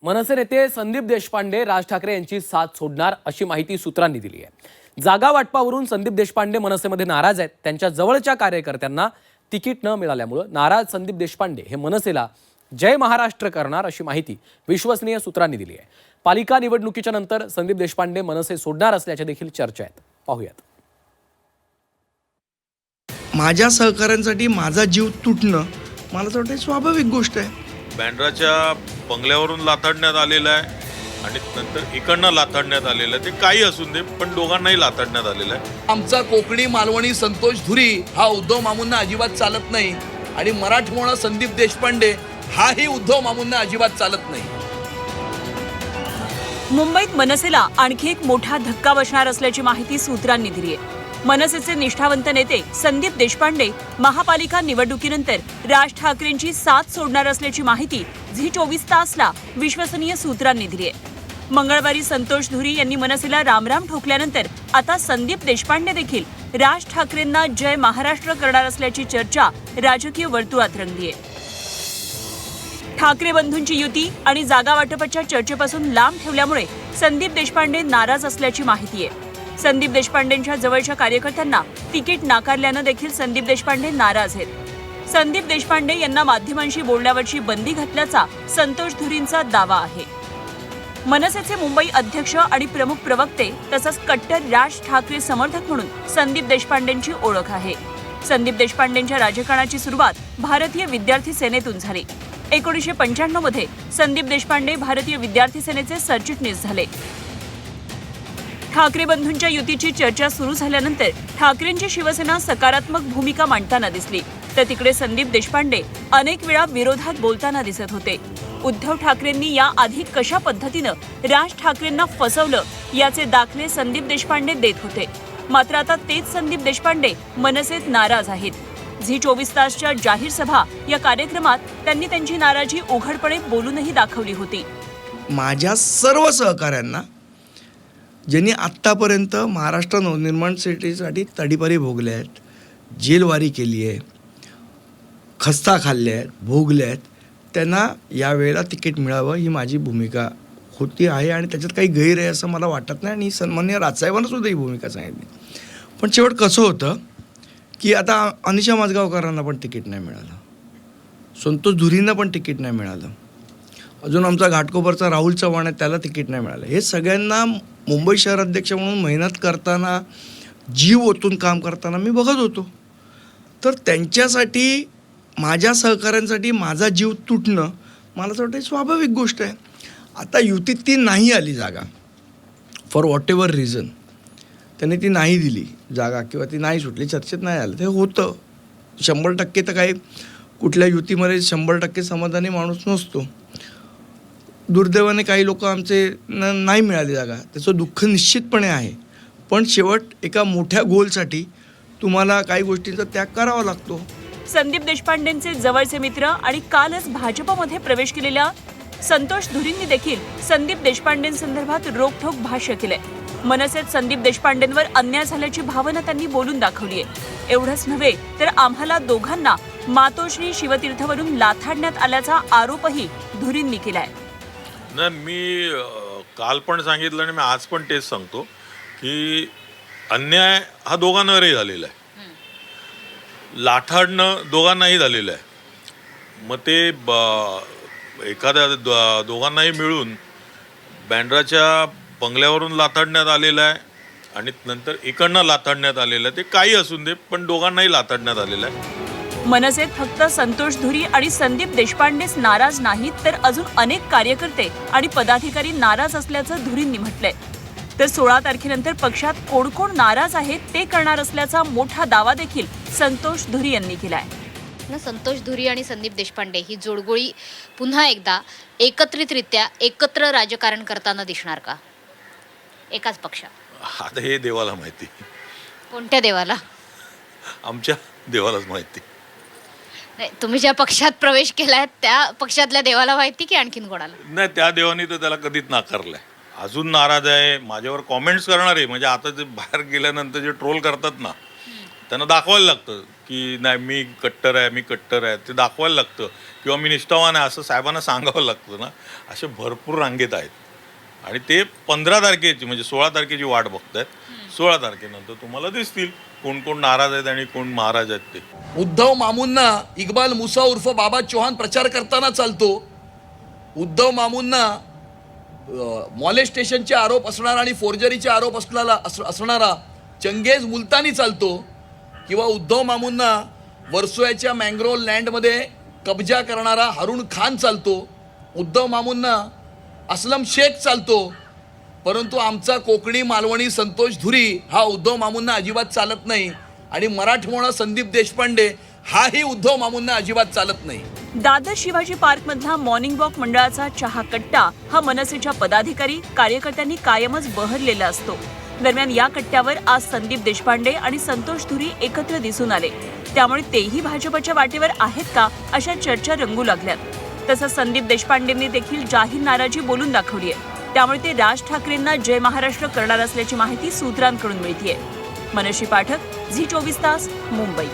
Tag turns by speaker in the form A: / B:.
A: मनसे नेते संदीप देशपांडे राज ठाकरे यांची साथ सोडणार अशी माहिती सूत्रांनी दिली आहे। जागा वाटपावरून संदीप देशपांडे मनसेमध्ये नाराज आहेत। त्यांच्या जवळच्या कार्यकर्त्यांना तिकीट न मिळाल्यामुळे नाराज संदीप देशपांडे हे मनसेला जय महाराष्ट्र करणार अशी माहिती विश्वसनीय सूत्रांनी दिली आहे। पालिका निवडणुकीच्या नंतर संदीप देशपांडे मनसे सोडणार असल्याच्या देखील चर्चा आहेत। पाहूयात।
B: माझ्या सहकाऱ्यांसाठी माझा जीव तुटणं मला तर वाटतं स्वाभाविक गोष्ट आहे।
C: बँड्राच्या बंगल्यावरून लाथाडण्यात आलेलं आहे आणि नंतर इकडनं लाथाडण्यात आलेलं आहे। ते काही असून दे, पण दोघांनाही लाथाडण्यात आलेलं आहे।
D: आमचा कोकणी मालवणी संतोष धुरी हा उद्धव मामूंना अजिबात चालत नाही आणि मराठमोळा संदीप देशपांडे हाही उद्धव मामूंना अजिबात चालत नाही।
E: मुंबईत मनसेला आणखी एक मोठा धक्का बसणार असल्याची माहिती सूत्रांनी दिली आहे। मनसेचे निष्ठावंत नेते संदीप देशपांडे महापालिका निवडणुकीनंतर राज ठाकरेंची साथ सोडणार असल्याची माहिती झी24 तासला विश्वसनीय सूत्रांनी दिली आहे। मंगळवारी संतोष धुरी यांनी मनसेला रामराम ठोकल्यानंतर आता संदीप देशपांडे देखील राज ठाकरेंना जय महाराष्ट्र करणार असल्याची चर्चा राजकीय वर्तुळात रंगली आहे। ठाकरे बंधूंची युती आणि जागा वाटपाच्या चर्चेपासून लांब ठेवल्यामुळे संदीप देशपांडे नाराज असल्याची माहिती आहे। संदीप देशपांडेंच्या जवळच्या कार्यकर्त्यांना तिकीट नाकारल्यानं देखील संदीप देशपांडे नाराज आहेत। संदीप देशपांडे यांना माध्यमांशी बोलण्यावरची बंदी घातल्याचा संतोष धुरींचा दावा आहे। मनसेचे मुंबई अध्यक्ष आणि प्रमुख प्रवक्ते तसंच कट्टर राज ठाकरे समर्थक म्हणून संदीप देशपांडेंची ओळख आहे। संदीप देशपांडेंच्या राजकारणाची सुरुवात भारतीय विद्यार्थी सेनेतून झाली। 1995 मध्ये संदीप देशपांडे भारतीय विद्यार्थी सेनेचे सरचिटणीस झाले। ठाकरे बंधूंच्या युतीची चर्चा सुरू झाल्यानंतर ठाकरेंची शिवसेना सकारात्मक भूमिका मांडताना दिसली, तर तिकडे संदीप देशपांडे अनेक वेळा विरोधात बोलताना दिसत होते। उद्धव ठाकरेंनी याआधी कशा पद्धतीनं राज ठाकरेंना फसवलं याचे दाखले संदीप देशपांडे देत होते। मात्र आता तेच संदीप देशपांडे मनसेत नाराज आहेत। झी24 तासच्या जाहीर सभा या कार्यक्रमात त्यांनी त्यांची नाराजी उघडपणे बोलूनही दाखवली होती।
B: माझ्या सर्व सहकाऱ्यांना ज्यांनी आत्तापर्यंत महाराष्ट्र नवनिर्माण सेनेसाठी तडीपारी भोगले आहेत, जेलवारी केली आहे, खस्ता खाल्ले आहेत, भोगले आहेत, त्यांना यावेळेला तिकीट मिळावं ही माझी भूमिका होती आहे आणि त्याच्यात काही गैर आहे असं मला वाटत नाही आणि सन्माननीय राजसाहेबांना सुद्धा ही भूमिका सांगितली। पण शेवट कसं होतं की आता अनिशा माझगावकरांना पण तिकीट नाही मिळालं, संतोष धुरींना पण तिकीट नाही मिळालं, अजून आमचा घाटकोपरचा राहुल चव्हाण आहे त्याला तिकीट नाही मिळालं। हे सगळ्यांना मुंबई शहर अध्यक्ष म्हणून मेहनत करताना, जीव ओतून काम करताना मी बघत होतो। तर त्यांच्यासाठी, माझ्या सहकाऱ्यांसाठी माझा जीव तुटणं मला तर वाटतं स्वाभाविक गोष्ट आहे। आता युतीत ती नाही आली जागा, फॉर व्हॉट एव्हर रिझन त्यांनी ती नाही दिली जागा किंवा ती नाही सुटली, चर्चेत नाही आलं, ते होतं। 100% तर काही कुठल्या युतीमध्ये 100% समाधानी माणूस नसतो। दुर्दैवाने काही लोक आमचे नाही मिळाली जागा, त्याचं दुःख निश्चितपणे आहे। पण शेवट एका मोठ्या गोलसाठी तुम्हाला काही गोष्टींचा त्याग करावा लागतो।
E: संदीप देशपांडेंचे जवळचे मित्र आणि कालच भाजपमध्ये प्रवेश केलेल्या संतोष धुरींनी देखील संदीप देशपांडेंसंदर्भात रोखठोक भाष्य केलंय। मनसेत संदीप देशपांडेंवर अन्याय झाल्याची भावना त्यांनी बोलून दाखवली आहे। एवढंच नव्हे तर आम्हाला दोघांना मातोश्री शिवतीर्थवरून लाथाडण्यात आल्याचा आरोपही धुरींनी केलाय।
C: नाही, मी काल पण सांगितलं आणि मी आज पण तेच सांगतो की अन्याय हा दोघांवरही झालेला आहे, लाथाडणं दोघांनाही झालेलं आहे। मग ते एखाद्या दोघांनाही मिळून बँड्राच्या बंगल्यावरून लाथाडण्यात आलेलं आहे आणि नंतर इकडनं लाथाडण्यात आलेलं आहे। ते काही असून दे, पण दोघांनाही लाथाडण्यात आलेलं आहे।
E: मनसेत फक्त संतोष धुरी आणि संदीप देशपांडेच नाराज नाहीत, तर अजून अनेक कार्यकर्ते आणि पदाधिकारी नाराज असल्याचं धुरींनी म्हटलंय। तर 16 तारखेनंतर पक्षात कोण कोण नाराज आहेत ते करणार असल्याचा मोठा दावा देखील संतोष धुरी यांनी केलाय।
F: संतोष धुरी आणि संदीप देशपांडे ही जोडगोळी पुन्हा एकदा एकत्रितरित्या एकत्र राजकारण करताना दिसणार का एकाच पक्षात?
C: आता हे देवाला माहिती।
F: कोणत्या देवाला?
C: आमच्या देवालाच माहिती।
F: नाही, तुम्ही ज्या पक्षात प्रवेश केलाय त्या पक्षातल्या देवाला माहिती की आणखीन कोणाला?
C: नाही, त्या देवानी तर त्याला कधीच नाकारलंय। अजून नाराज आहे, माझ्यावर कॉमेंट्स करणार आहे, म्हणजे आता जे बाहेर गेल्यानंतर जे ट्रोल करतात ना त्यांना दाखवायला लागतं की नाही मी कट्टर आहे ते दाखवायला लागतं, किंवा मी निष्ठावान आहे असं साहेबांना सांगावं लागतं ना. असे भरपूर रांगेत आहेत आणि ते 15 तारखेची म्हणजे 16 तारखेची वाट बघतायत. 16 तारखेनंतर तुम्हाला दिसतील कोण कोण नाराज आहेत आणि कोण महाराज आहेत ते.
D: उद्धव मामूंना इक्बाल मुसा उर्फ बाबा चौहान प्रचार करताना चालतो. उद्धव मामूंना मॉलेस्टेशनचे आरोप असणारा आणि फोर्जरीचे आरोप असणारा चंगेज मुलतानी चालतो, किंवा उद्धव मामूंना वर्सोयाच्या मँग्रोव्ह लँडमध्ये कब्जा करणारा हारून खान चालतो. उद्धव मामूंना असलम शेख चालतो. परंतु आमचा कोकणी मालवणी संतोष धुरी हा उद्धव मामूंना अजिबात चालत नाही, आणि मराठमोळा संदीप देशपांडे हाही उद्धव मामूंना अजिबात चालत नाही.
E: दादर शिवाजी पार्क मधला मॉर्निंग वॉक मंडळाचा चहा कट्टा हा मनसेच्या पदाधिकारी कार्यकर्त्यांनी कायमच बहरलेला असतो. दरम्यान या कट्ट्यावर आज संदीप देशपांडे आणि संतोष धुरी एकत्र दिसून आले. त्यामुळे तेही भाजपच्या वाटेवर आहेत का अशा चर्चा रंगू लागल्यात. तसंच संदीप देशपांडेंनी देखील जाहीर नाराजी बोलून दाखवली आहे. त्यामुळे ते राज ठाकरेंना जय महाराष्ट्र करणार असल्याची माहिती सूत्रांकडून मिळतेय. मनस्वी पाठक, झी 24 तास, मुंबई.